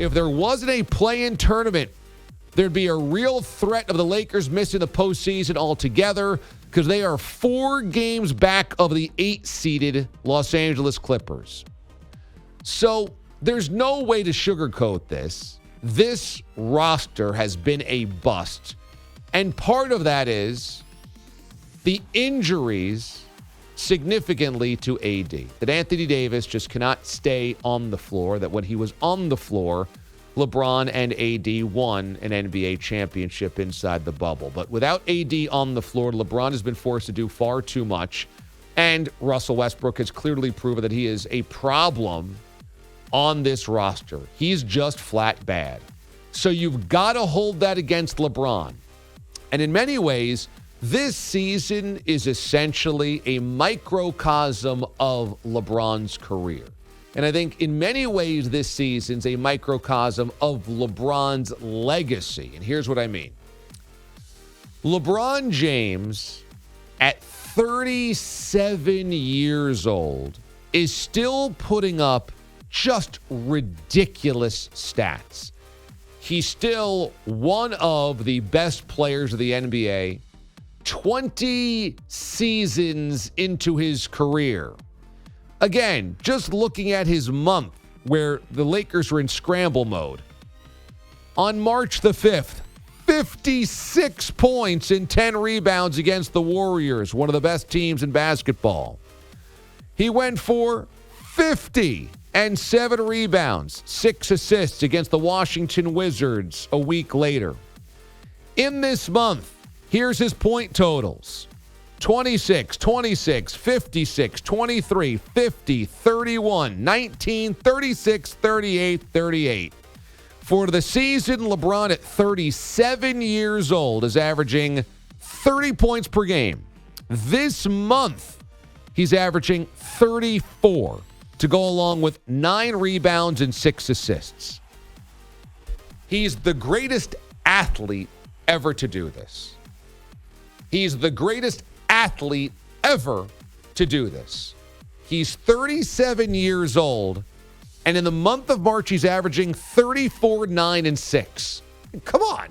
if there wasn't a play-in tournament, there'd be a real threat of the Lakers missing the postseason altogether because they are 4 games back of the 8-seeded Los Angeles Clippers. So there's no way to sugarcoat this. This roster has been a bust. And part of that is the injuries significantly to AD. That Anthony Davis just cannot stay on the floor. That when he was on the floor, LeBron and AD won an NBA championship inside the bubble. But without AD on the floor, LeBron has been forced to do far too much. And Russell Westbrook has clearly proven that he is a problem on this roster. He's just flat bad. So you've got to hold that against LeBron. And in many ways, this season is essentially a microcosm of LeBron's career. And I think in many ways this season's a microcosm of LeBron's legacy. And here's what I mean. LeBron James, at 37 years old, is still putting up just ridiculous stats. He's still one of the best players of the NBA, 20 seasons into his career. Again, just looking at his month where the Lakers were in scramble mode. On March the 5th, 56 points and 10 rebounds against the Warriors, one of the best teams in basketball. He went for 50 and 7 rebounds, 6 assists against the Washington Wizards a week later. In this month, here's his point totals. 26, 26, 56, 23, 50, 31, 19, 36, 38, 38. For the season, LeBron at 37 years old is averaging 30 points per game. This month, he's averaging 34 to go along with 9 rebounds and 6 assists. He's the greatest athlete ever to do this. He's the greatest athlete ever to do this. He's 37 years old, and in the month of March, he's averaging 34, 9, and 6. Come on.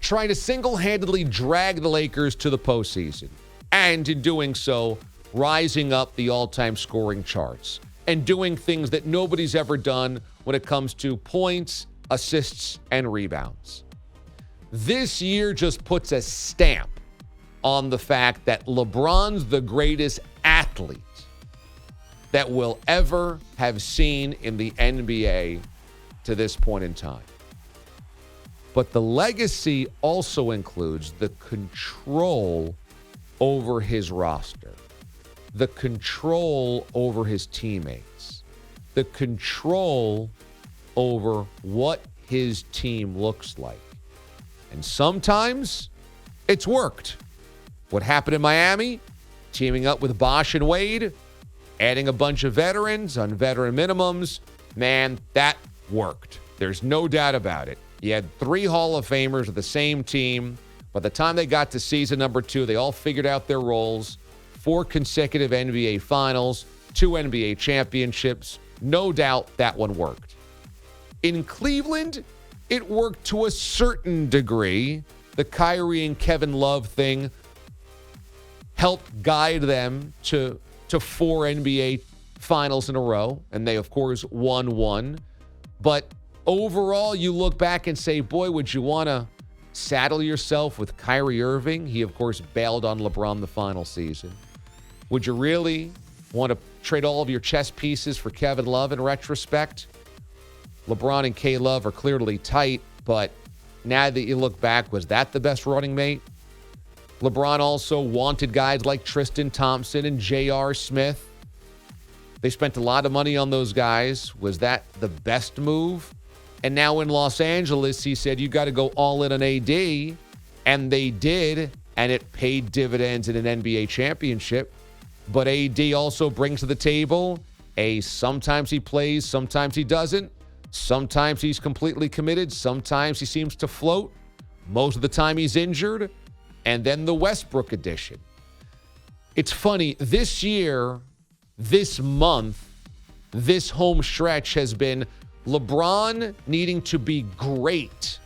Trying to single-handedly drag the Lakers to the postseason. And in doing so, rising up the all-time scoring charts. And doing things that nobody's ever done when it comes to points, assists, and rebounds. This year just puts a stamp on the fact that LeBron's the greatest athlete that we'll ever have seen in the NBA to this point in time. But the legacy also includes the control over his roster, the control over his teammates, the control over what his team looks like. And sometimes it's worked. What happened in Miami, teaming up with Bosh and Wade, adding a bunch of veterans on veteran minimums, man, that worked. There's no doubt about it. You had 3 Hall of Famers of the same team. By the time they got to season number 2, they all figured out their roles. 4 consecutive NBA Finals, 2 NBA championships. No doubt that one worked. In Cleveland, it worked to a certain degree. The Kyrie and Kevin Love thing helped guide them to 4 NBA Finals in a row, and they, of course, won 1. But overall, you look back and say, boy, would you want to saddle yourself with Kyrie Irving? He, of course, bailed on LeBron the final season. Would you really want to trade all of your chess pieces for Kevin Love in retrospect? LeBron and K-Love are clearly tight, but now that you look back, was that the best running mate? LeBron also wanted guys like Tristan Thompson and J.R. Smith. They spent a lot of money on those guys. Was that the best move? And now in Los Angeles, he said, you got to go all in on AD. And they did, and it paid dividends in an NBA championship. But AD also brings to the table sometimes he plays, sometimes he doesn't. Sometimes he's completely committed. Sometimes he seems to float. Most of the time he's injured. And then the Westbrook edition. It's funny, this year, this month, this home stretch has been LeBron needing to be great,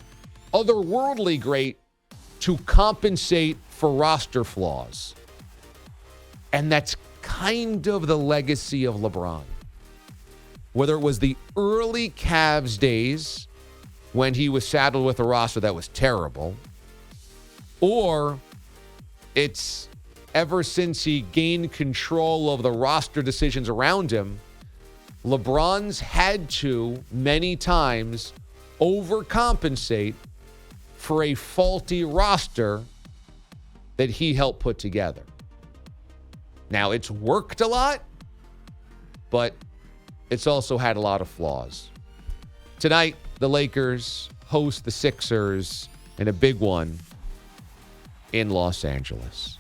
otherworldly great, to compensate for roster flaws. And that's kind of the legacy of LeBron. Whether it was the early Cavs days when he was saddled with a roster that was terrible, or it's ever since he gained control of the roster decisions around him, LeBron's had to, many times, overcompensate for a faulty roster that he helped put together. Now, it's worked a lot, but it's also had a lot of flaws. Tonight, the Lakers host the Sixers in a big one in Los Angeles.